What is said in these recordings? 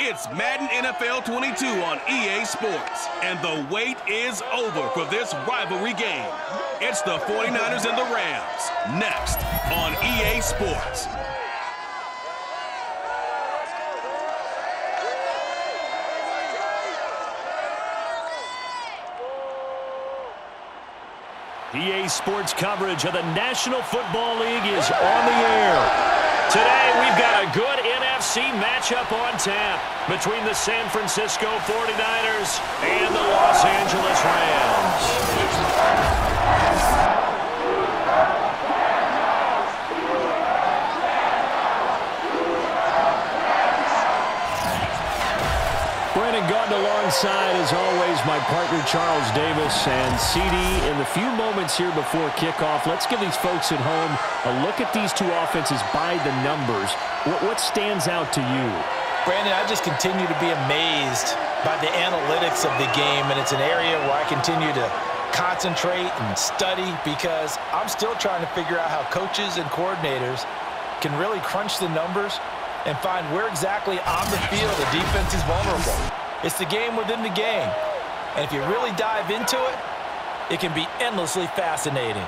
It's Madden NFL 22 on EA Sports, and the wait is over for this rivalry game. It's the 49ers and the Rams, next on EA Sports. EA Sports coverage of the National Football League is on the air. Today, we've got a good NFC matchup on tap between the San Francisco 49ers and the Los Angeles Rams. Brandon Gordon alongside, as always, my partner Charles Davis. And CD, in the few moments here before kickoff, let's give these folks at home a look at these two offenses by the numbers. What stands out to you? Brandon, I just continue to be amazed by the analytics of the game, and it's an area where I continue to concentrate and study because I'm still trying to figure out how coaches and coordinators can really crunch the numbers and find where exactly on the field the defense is vulnerable. It's the game within the game. And if you really dive into it, it can be endlessly fascinating.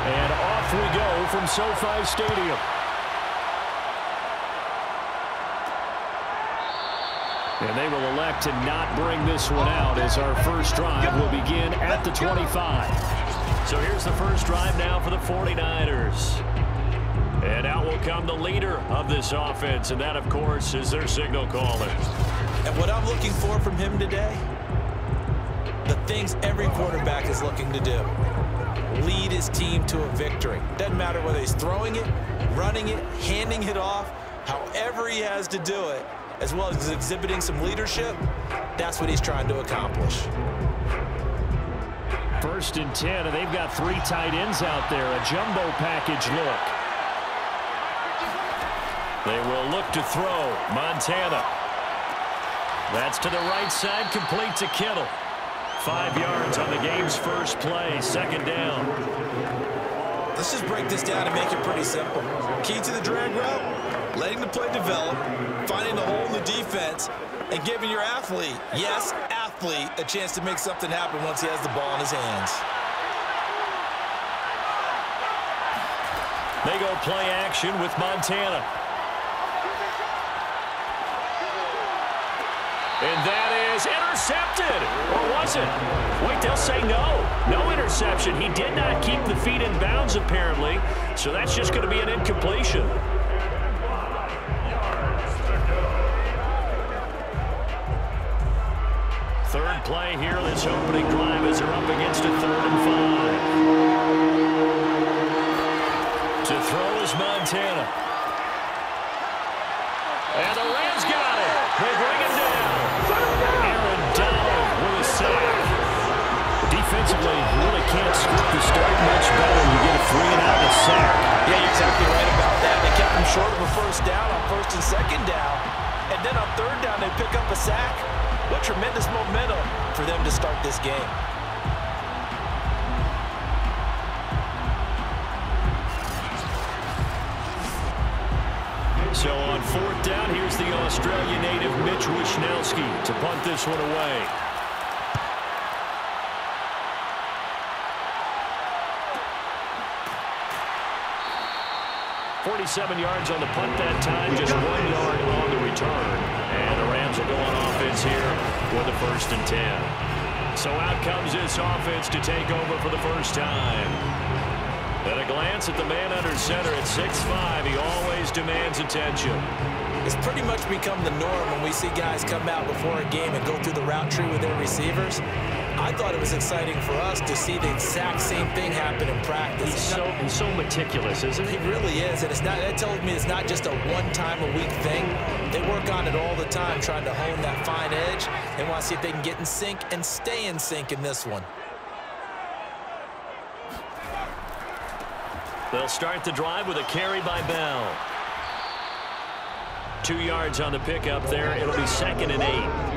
And off we go from SoFi Stadium. And they will elect to not bring this one out as our first drive will begin at the 25. So here's the first drive now for the 49ers. And out will come the leader of this offense, and that, of course, is their signal caller. And what I'm looking for from him today, the things every quarterback is looking to do. Lead his team to a victory. Doesn't matter whether he's throwing it, running it, handing it off, however he has to do it, as well as exhibiting some leadership, that's what he's trying to accomplish. First and 10, and they've got three tight ends out there, a jumbo package look. They will look to throw. Montana. That's to the right side, complete to Kittle. 5 yards on the game's first play, second down. Let's just break this down and make it pretty simple. Key to the drag route, letting the play develop, finding the hole in the defense, and giving your athlete, yes, athlete, a chance to make something happen once he has the ball in his hands. They go play action with Montana. And that is intercepted. Or was it? Wait, they'll say no. No interception. He did not keep the feet in bounds, apparently. So that's just going to be an incompletion. Third play here, this opening drive as they're up against a 3rd and 5. To throw is Montana. And the Rams got it. They bring him down. Defensively, you really can't script the start much better. You get a 3-and-out and a sack. Yeah, you're exactly right about that. They kept him short of a first down on first and second down. And then on third down, they pick up a sack. What tremendous momentum for them to start this game. So on 4th down, here's the Australian native Mitch Wishnowsky to punt this one away. 47 yards on the punt that time, just 1 yard on the return. And the Rams will go on offense here with the 1st and 10. So out comes this offense to take over for the first time. At a glance at the man under center at 6'5", he always demands attention. It's pretty much become the norm when we see guys come out before a game and go through the route tree with their receivers. I thought it was exciting for us to see the exact same thing happen in practice. He's so meticulous, isn't he? He really is, and that tells me it's not just a one-time-a-week thing. They work on it all the time, trying to hone that fine edge. They want to see if they can get in sync and stay in sync in this one. They'll start the drive with a carry by Bell. 2 yards on the pickup there. It'll be 2nd and 8.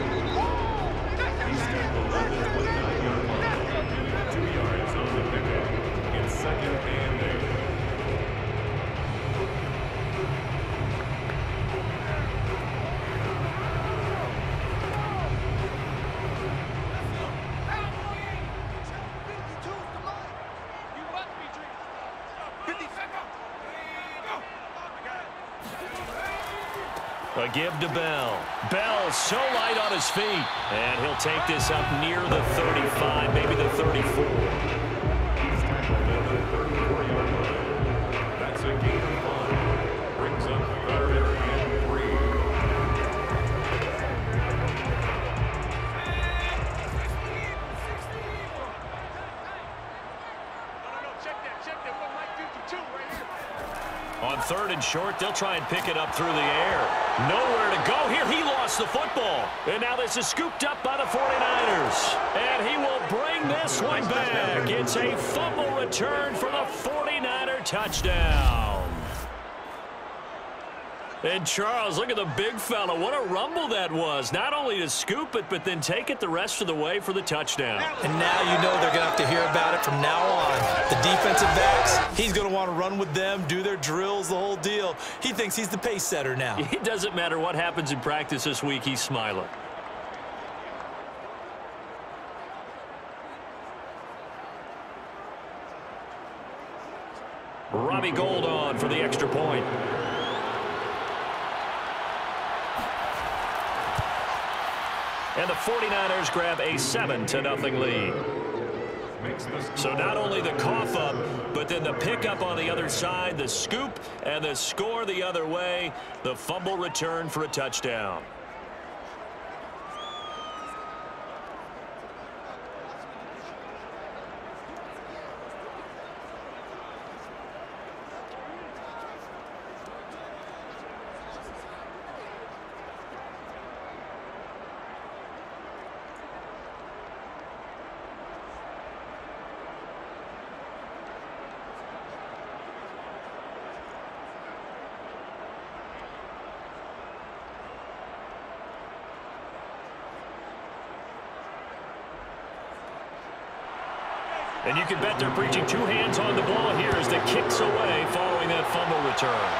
A give to Bell. Bell so light on his feet. And he'll take this up near the 35, maybe the 34. That's a gain of 1. Brings up 3rd and 3. Check that. 152 right here. On 3rd and short, they'll try and pick it up through the air. Nowhere to go here. He lost the football. And now this is scooped up by the 49ers. And he will bring this one back. It's a fumble return for the 49er touchdown. And Charles, look at the big fella. What a rumble that was. Not only to scoop it, but then take it the rest of the way for the touchdown. And now you know they're going to have to hear about it from now on. The defensive backs, he's going to want to run with them, do their drills, the whole deal. He thinks he's the pace setter now. It doesn't matter what happens in practice this week. He's smiling. Robbie Gould on for the extra point. And the 49ers grab a 7-0 lead. So not only the cough up, but then the pickup on the other side, the scoop, and the score the other way, the fumble return for a touchdown. And you can bet they're preaching 2 hands on the ball here as the kicks away following that fumble return.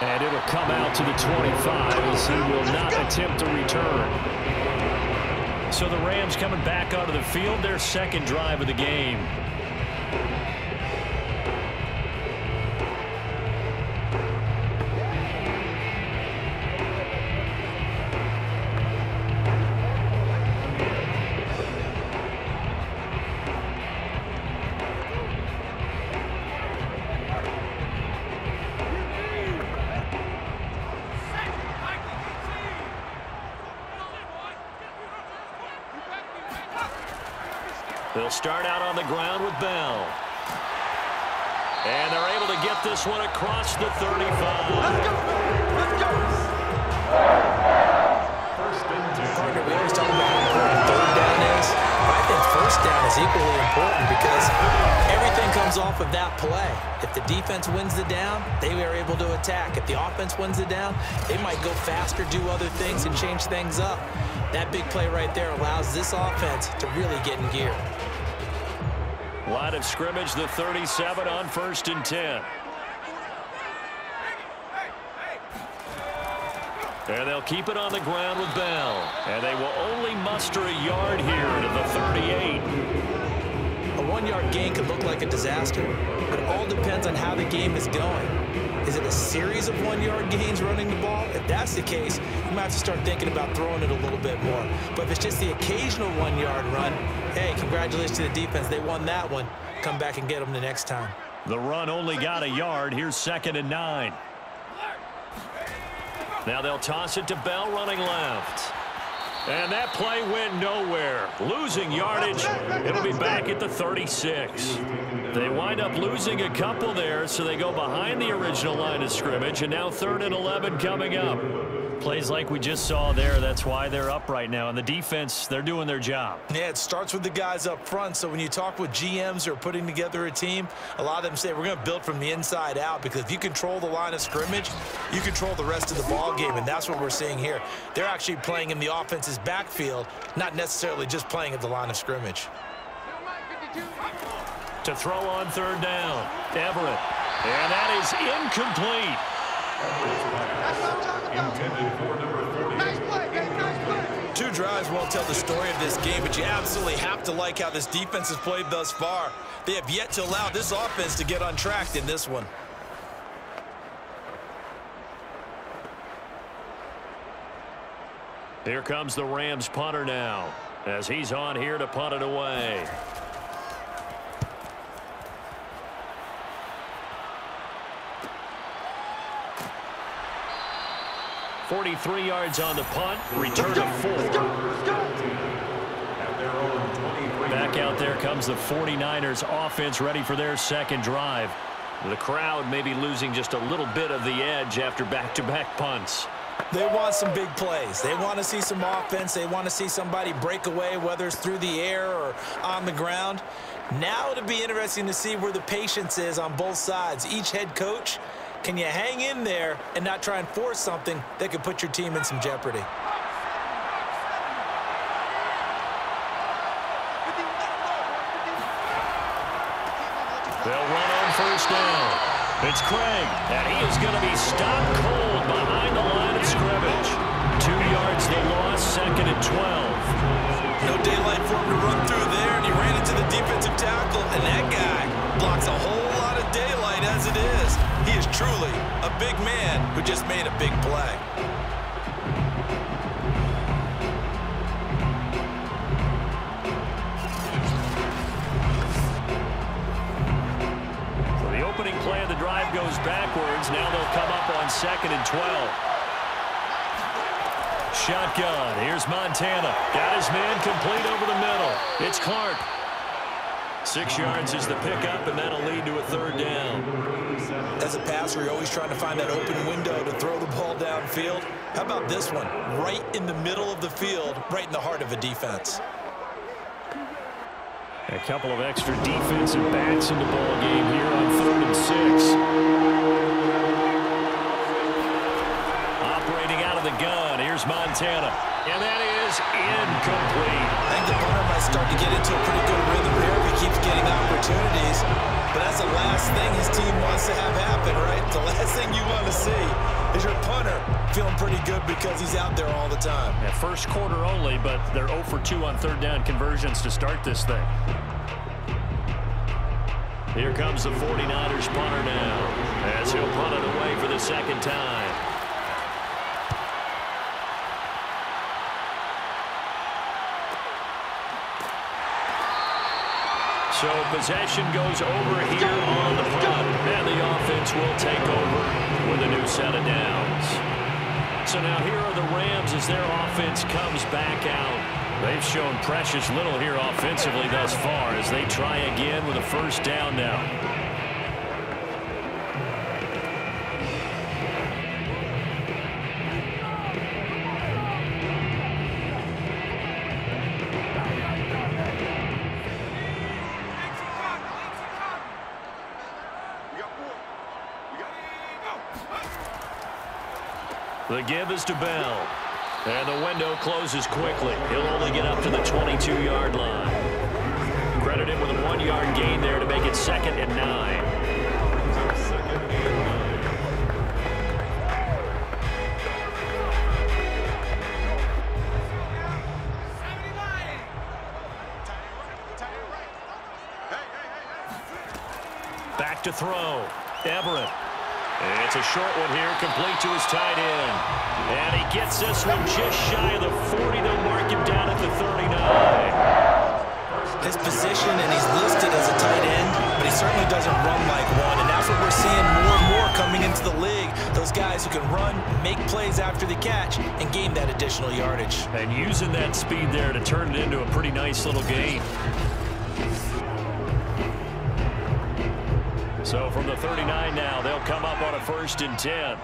And it'll come out to the 25 as he will not attempt a return. So the Rams coming back onto the field, their 2nd drive of the game. They'll start out on the ground with Bell. And they're able to get this one across the 35. Let's go! Partner, we always talk about how important 3rd down is. I think 1st down is equally important because everything comes off of that play. If the defense wins the down, they are able to attack. If the offense wins the down, they might go faster, do other things, and change things up. That big play right there allows this offense to really get in gear. Line of scrimmage, the 37 on 1st and 10. And they'll keep it on the ground with Bell. And they will only muster a yard here to the 38. A 1-yard gain could look like a disaster, but it all depends on how the game is going. Is it a series of 1-yard gains running the ball? If that's the case, you might have to start thinking about throwing it a little bit more. But if it's just the occasional 1-yard run, hey, congratulations to the defense. They won that one. Come back and get them the next time. The run only got a yard. Here's 2nd and 9. Now they'll toss it to Bell running left. And that play went nowhere. Losing yardage. It'll be back at the 36. They wind up losing a couple there, so they go behind the original line of scrimmage, and now 3rd and 11 coming up. Plays like we just saw there, that's why they're up right now. And the defense, they're doing their job. Yeah, it starts with the guys up front. So when you talk with GMs who are putting together a team, a lot of them say we're going to build from the inside out, because if you control the line of scrimmage, you control the rest of the ball game, and that's what we're seeing here. They're actually playing in the offense's backfield, not necessarily just playing at the line of scrimmage. To throw on 3rd down, Everett. And that is incomplete. Nice play, baby, nice play. 2 drives won't tell the story of this game, but you absolutely have to like how this defense has played thus far. They have yet to allow this offense to get untracked in this one. Here comes the Rams punter now, as he's on here to punt it away. 43 yards on the punt, return of 4. Back out there comes the 49ers offense, ready for their second drive. The crowd may be losing just a little bit of the edge after back-to-back punts. They want some big plays. They want to see some offense. They want to see somebody break away, whether it's through the air or on the ground. Now it'll be interesting to see where the patience is on both sides. Each head coach, can you hang in there and not try and force something that could put your team in some jeopardy? They'll run on 1st down. It's Craig, and he is going to be stopped cold behind the line of scrimmage. 2 yards the loss, 2nd and 12. No daylight for him to run through there, and he ran into the defensive tackle, and that guy blocks a whole lot of daylight as it is. He is truly a big man who just made a big play. Opening play of the drive goes backwards. Now they'll come up on 2nd and 12. Shotgun. Here's Montana. Got his man complete over the middle. It's Clark. 6 yards is the pickup, and that'll lead to a 3rd down. As a passer, you're always trying to find that open window to throw the ball downfield. How about this one? Right in the middle of the field, right in the heart of a defense. A couple of extra defensive backs in the ball game here on 3rd and 6. Operating out of the gun, here's Montana. And that is incomplete. I think the punter might start to get into a pretty good rhythm here if he keeps getting opportunities. But that's the last thing his team wants to have happen, right? The last thing you want to see is your punter feeling pretty good because he's out there all the time. At first quarter only, but they're 0 for 2 on 3rd down conversions to start this thing. Here comes the 49ers punter now, as he'll punt it away for the 2nd time. So possession goes over here on the punt, and the offense will take over with a new set of downs. So now here are the Rams as their offense comes back out. They've shown precious little here offensively thus far as they try again with a 1st down now. The give is to Bell. And the window closes quickly. He'll only get up to the 22-yard line. Credit him with a 1-yard gain there to make it 2nd and 9. Back to throw. Everett. It's a short one here, complete to his tight end. And he gets this one just shy of the 40. They'll mark him down at the 39. His position, and he's listed as a tight end, but he certainly doesn't run like one. And that's what we're seeing more and more coming into the league. Those guys who can run, make plays after the catch, and gain that additional yardage. And using that speed there to turn it into a pretty nice little gain. So from the 39 now, they'll come up on a 1st and 10.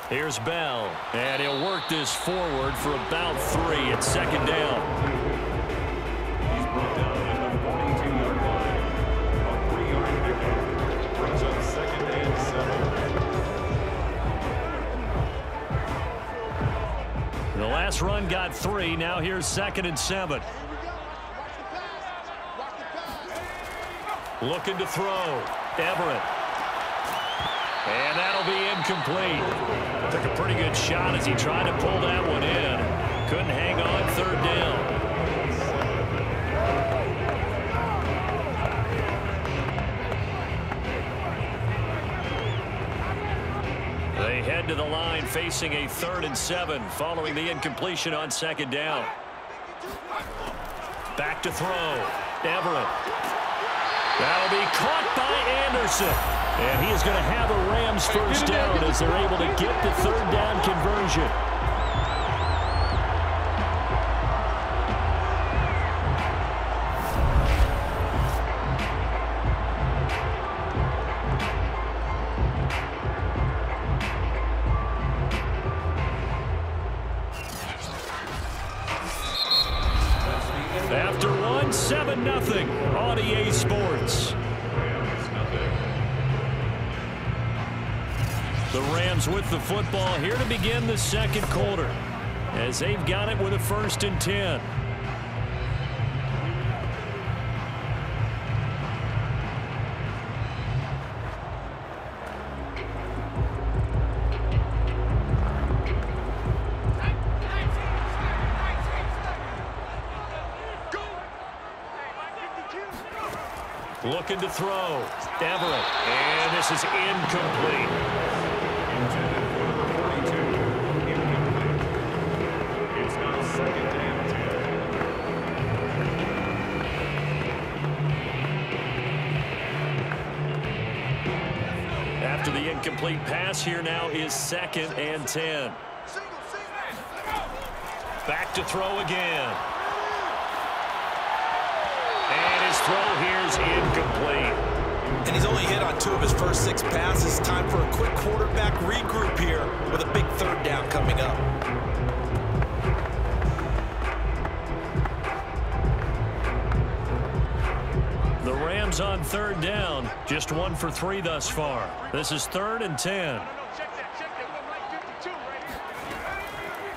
Here's Bell, and he'll work this forward for about 3 at 2nd down. He's brought down at the 42-yard line. A 3-yard pickup brings up 2nd and 7. The last run got 3. Now here's 2nd and 7. Looking to throw. Everett. And that'll be incomplete. Took a pretty good shot as he tried to pull that one in. Couldn't hang on. 3rd down. They head to the line facing a 3rd and 7 following the incompletion on 2nd down. Back to throw. Everett. That'll be caught by Anderson. And he is going to have a Rams 1st down as they're able to get the 3rd down conversion. After one, 7-0 on EA Sports. The Rams with the football here to begin the 2nd quarter as they've got it with a 1st and 10. Looking to throw. Everett. And this is incomplete. Intended for number 42. Incomplete. It's now 2nd and 10. After the incomplete pass, here now is 2nd and 10. Back to throw again. And his throw here's incomplete. And he's only hit on 2 of his first 6 passes. Time for a quick quarterback regroup here with a big 3rd down coming up. The Rams on 3rd down, just 1 for 3 thus far. This is 3rd and 10.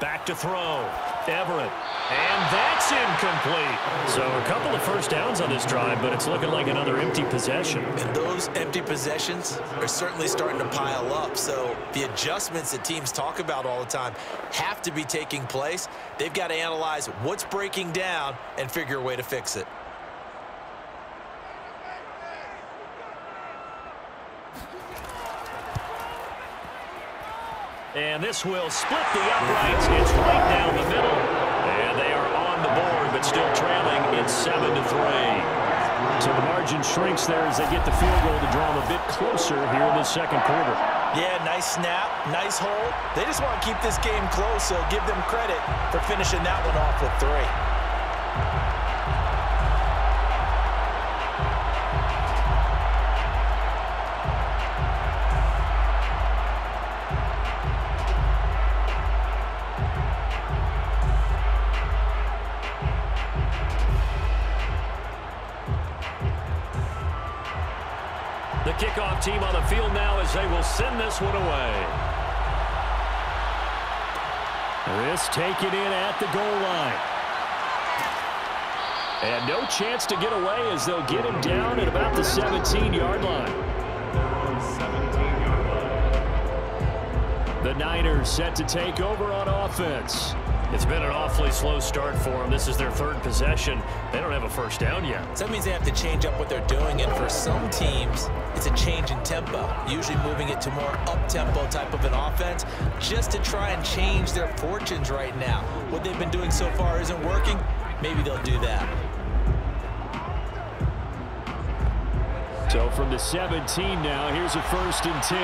Back to throw. Everett. And that's incomplete. So a couple of 1st downs on this drive, but it's looking like another empty possession. And those empty possessions are certainly starting to pile up. So the adjustments that teams talk about all the time have to be taking place. They've got to analyze what's breaking down and figure a way to fix it. And this will split the uprights. It's right down the middle. And they are on the board, but still trailing. It's 7-3. So the margin shrinks there as they get the field goal to draw them a bit closer here in the 2nd quarter. Yeah, nice snap, nice hold. They just want to keep this game close, so give them credit for finishing that one off with 3. The kickoff team on the field now as they will send this one away. This taken in at the goal line. And no chance to get away as they'll get him down at about the 17-yard line. They're on 17-yard line. The Niners set to take over on offense. It's been an awfully slow start for them. This is their 3rd possession. They don't have a 1st down yet. So that means they have to change up what they're doing, and for some teams, it's a change in tempo, usually moving it to more up-tempo type of an offense just to try and change their fortunes right now. What they've been doing so far isn't working. Maybe they'll do that. So from the 17 now, here's a 1st and 10.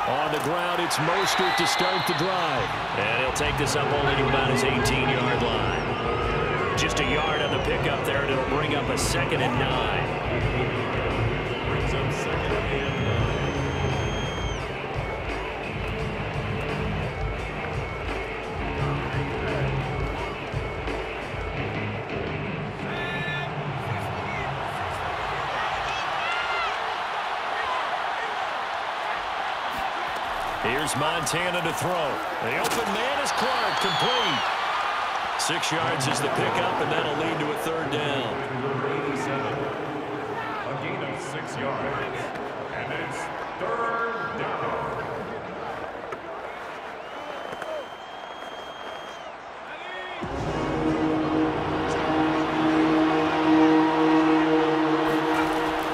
On the ground, it's Mostert to start the drive. And he'll take this up only to about his 18-yard line. Just a yard on the pickup there, and it'll bring up a 2nd and 9. Brings up 2nd and 9. Here's Montana to throw. The open man is Clark, complete. 6 yards is the pickup, and that'll lead to a 3rd down. Number 87. A gain of 6 yards. And it's 3rd down.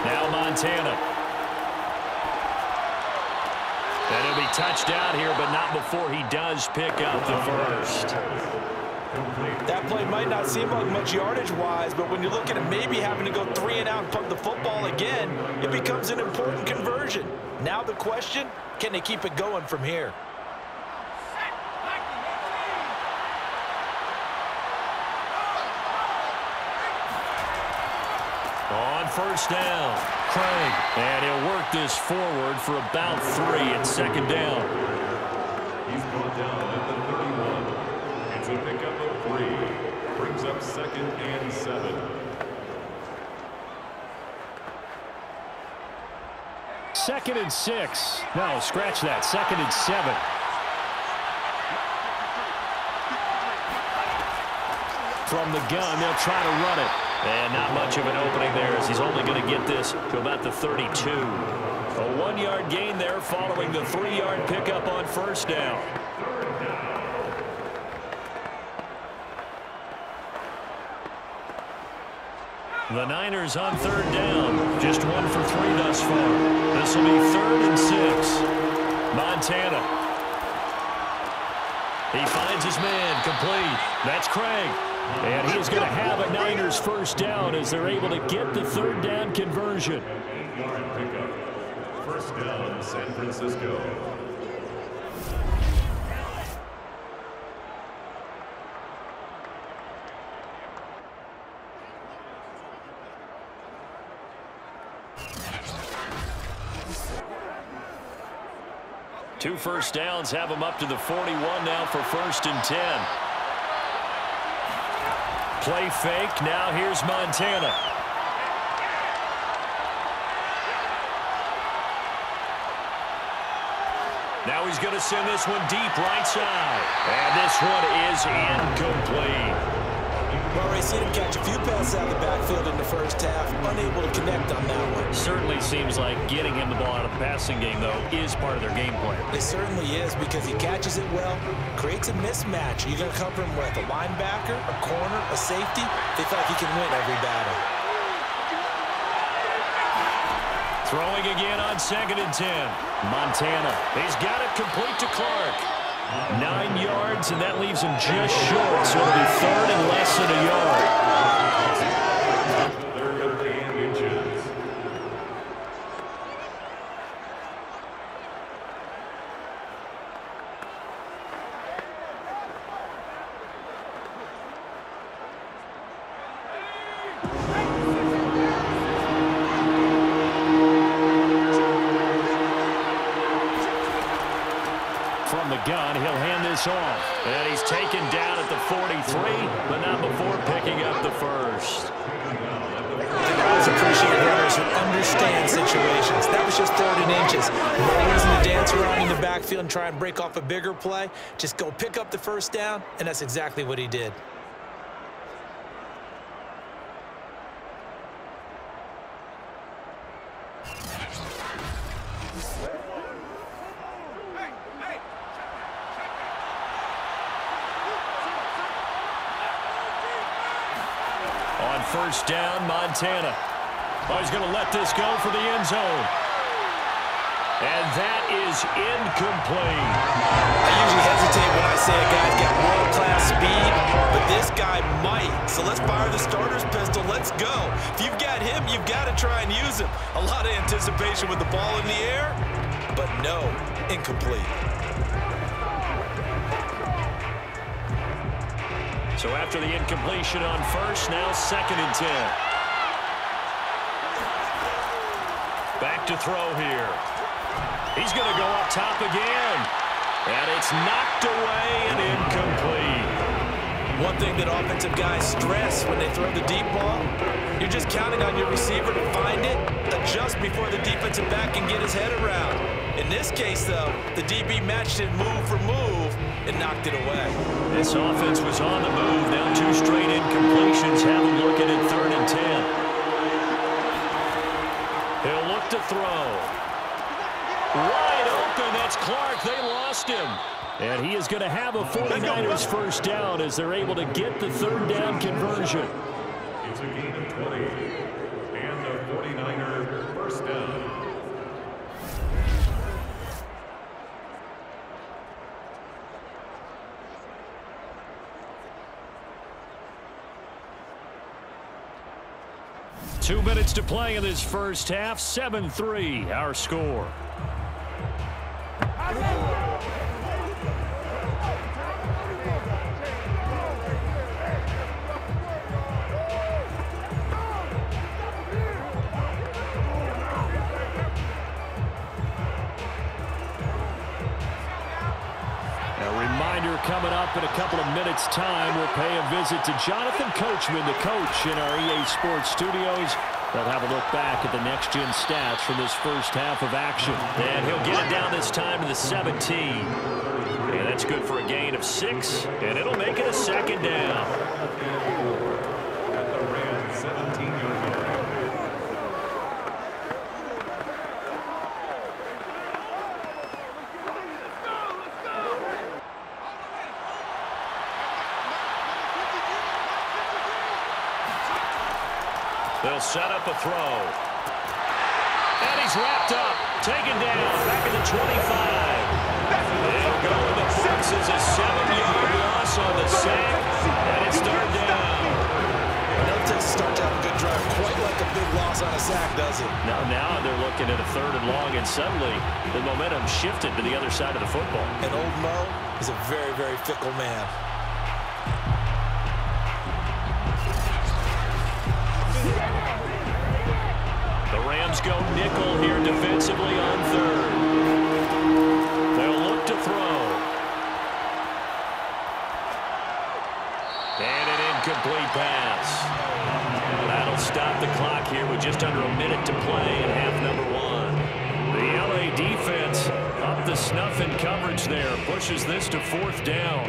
Now Montana. And he'll be touched out here, but not before he does pick up the 1st. That play might not seem like much yardage-wise, but when you're looking at maybe having to go 3 and out and punt the football again, it becomes an important conversion. Now the question, can they keep it going from here? On 1st down, Craig. And he'll work this forward for about 3 at 2nd down. He's brought down at the 31. It's a pickup of 3. Brings up 2nd and 7. Second and 6. No, scratch that. 2nd and 7. From the gun, they'll try to run it. And not much of an opening there, as he's only going to get this to about the 32. A 1-yard gain there following the 3-yard pickup on 1st down. The Niners on 3rd down. Just 1 for 3 thus far. This will be 3rd and 6. Montana. He finds his man, complete. That's Craig. And he's going to have a Niners 1st down as they're able to get the 3rd down conversion. 8-yard pickup. 1st down, San Francisco. Two 1st downs have him up to the 41 now for 1st and 10. Play fake. Now here's Montana. Now he's going to send this one deep right side. And this one is incomplete. Well, Ray, seen him catch a few passes out of the backfield in the 1st half. Unable to connect on that one. Certainly seems like getting him the ball out of the passing game, though, is part of their game plan. It certainly is, because he catches it well, creates a mismatch. You're going to cover him with a linebacker, a corner, a safety. They feel like he can win every battle. Throwing again on 2nd and 10. Montana. He's got it complete to Clark. 9 yards, and that leaves him just short, so it'll be 3rd and less than a yard. 3rd and inches. From the gun, he'll hand this off. And he's taken down at the 43, but not before picking up the 1st. I always appreciate runners who understand situations. That was just 3rd and inches. No reason to dance around in the backfield and try and break off a bigger play. Just go pick up the 1st down, and that's exactly what he did. On 1st down, Montana. Oh, he's going to let this go for the end zone. And that is incomplete. I usually hesitate when I say a guy's got world-class speed, but this guy might. So let's fire the starter's pistol. Let's go. If you've got him, you've got to try and use him. A lot of anticipation with the ball in the air, but no, incomplete. So after the incompletion on first, now 2nd and 10. Back to throw here. He's going to go up top again. And it's knocked away and incomplete. One thing that offensive guys stress when they throw the deep ball, you're just counting on your receiver to find it, adjust before the defensive back can get his head around. In this case, though, the DB matched it move for move and knocked it away. This offense was on the move. Now 2 straight incompletions. Have him looking at 3rd and 10. He'll look to throw. Wide open. That's Clark. They lost him. And he is going to have a 49ers first down as they're able to get the 3rd down conversion. It's a gain of 20. And the 49ers first down. Two minutes to play in this first half. 7-3, our score. Coming up in a couple of minutes' time, we'll pay a visit to Jonathan Coachman, the coach in our EA Sports studios. They'll have a look back at the next-gen stats from this first half of action. And he'll get it down this time to the 17. And that's good for a gain of 6, and it'll make it a 2nd down. At the Rams 17-yard line. They'll set up a throw. And he's wrapped up. Taken down. Back at the 25. They'll go in the boxes. A 7-yard loss on the sack. And it's 3rd down. That takes a start to have a good drive. Quite like a big loss on a sack, does it? Now they're looking at a 3rd and long. And suddenly the momentum shifted to the other side of the football. And old Mo is a very, very fickle man. The Rams go nickel here defensively on 3rd. They'll look to throw. And an incomplete pass. That'll stop the clock here with just under a minute to play in half number 1. The LA defense up the snuff in coverage there. Pushes this to 4th down.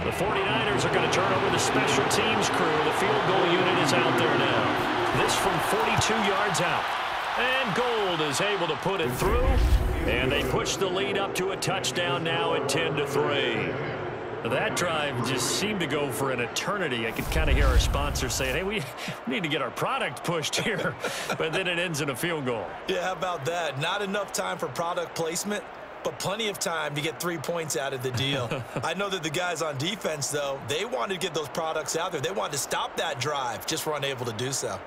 The 49ers are going to turn over the special teams crew. The field goal unit is out there now. This from 42 yards out. And Gold is able to put it through. And they push the lead up to a touchdown now at 10-3. That drive just seemed to go for an eternity. I could kind of hear our sponsor saying, hey, we need to get our product pushed here. But then it ends in a field goal. Yeah, how about that? Not enough time for product placement, but plenty of time to get 3 points out of the deal. I know that the guys on defense, though, they wanted to get those products out there. They wanted to stop that drive, just were unable to do so.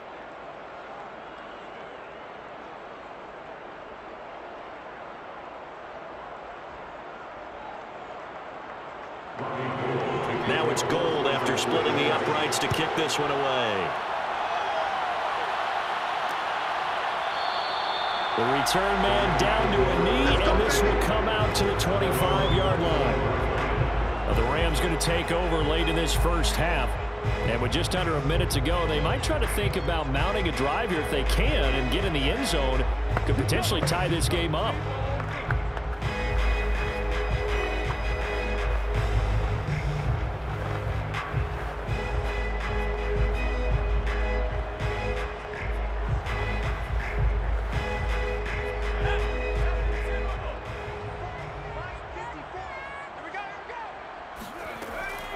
Now it's Gold after splitting the uprights to kick this one away. The return man down to a knee, and this will come out to the 25-yard line. Now the Rams going to take over late in this first half. And with just under a minute to go, they might try to think about mounting a drive here if they can and get in the end zone. Could potentially tie this game up.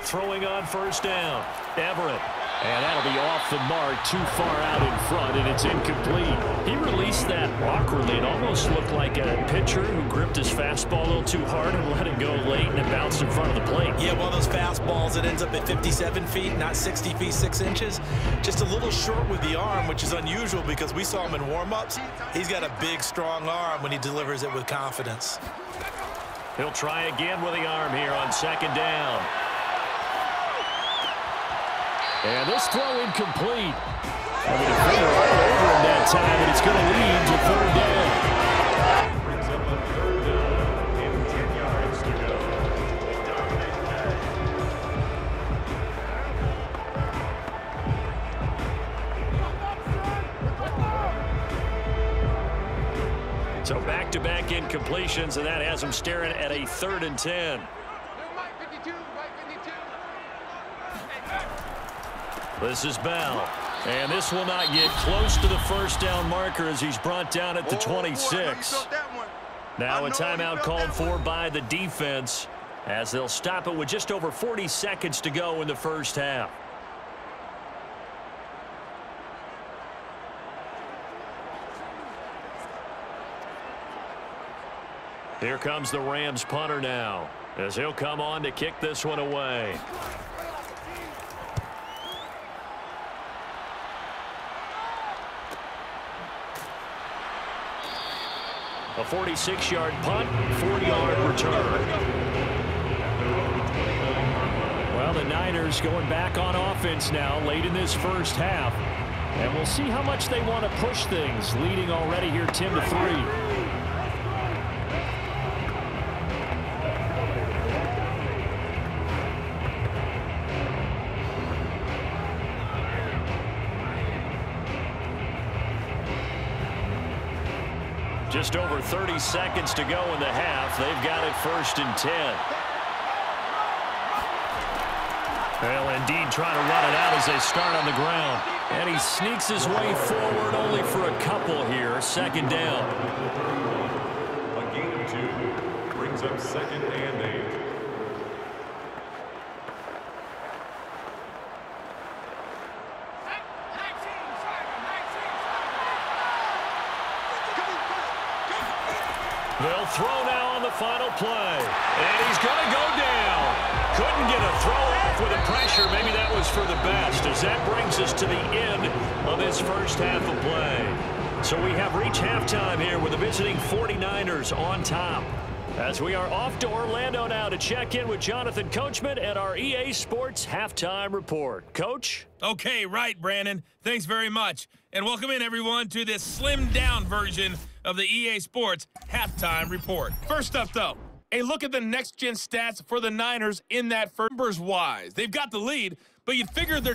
Throwing on first down, Everett. And that'll be off the mark, too far out in front, and it's incomplete. He released that awkwardly. It almost looked like a pitcher who gripped his fastball a little too hard and let it go late, and it bounced in front of the plate. Yeah, one of those fastballs that ends up at 57 feet, not 60 feet, 6 inches. Just a little short with the arm, which is unusual because we saw him in warm-ups. He's got a big, strong arm when he delivers it with confidence. He'll try again with the arm here on second down. And this throw incomplete. And the defender all over him that time, and it's going to lead to third down. Brings up a third down and 10 yards to go. So back-to-back incompletions, and that has him staring at a 3rd and 10. This is Bell. And this will not get close to the first down marker as he's brought down at the 26. Now a timeout called for by the defense as they'll stop it with just over 40 seconds to go in the first half. Here comes the Rams punter now as he'll come on to kick this one away. A 46-yard punt, 4-yard return. Well, the Niners going back on offense now late in this first half. And we'll see how much they want to push things, leading already here 10-3. Just over 30 seconds to go in the half. They've got it 1st and 10. Well, indeed, trying to run it out as they start on the ground. And he sneaks his way forward only for a couple here. 2nd down. A gain of 2 brings up 2nd and 8. They'll throw now on the final play. And he's going to go down. Couldn't get a throw off with the pressure. Maybe that was for the best, as that brings us to the end of this first half of play. So we have reached halftime here with the visiting 49ers on top. As we are off to Orlando now to check in with Jonathan Coachman and our EA Sports Halftime Report. Coach? Okay, right, Brandon. Thanks very much. And welcome in, everyone, to this slimmed-down version of the EA Sports Halftime Report. First up, though, a look at the next-gen stats for the Niners in that numbers-wise. They've got the lead, but you'd figure they're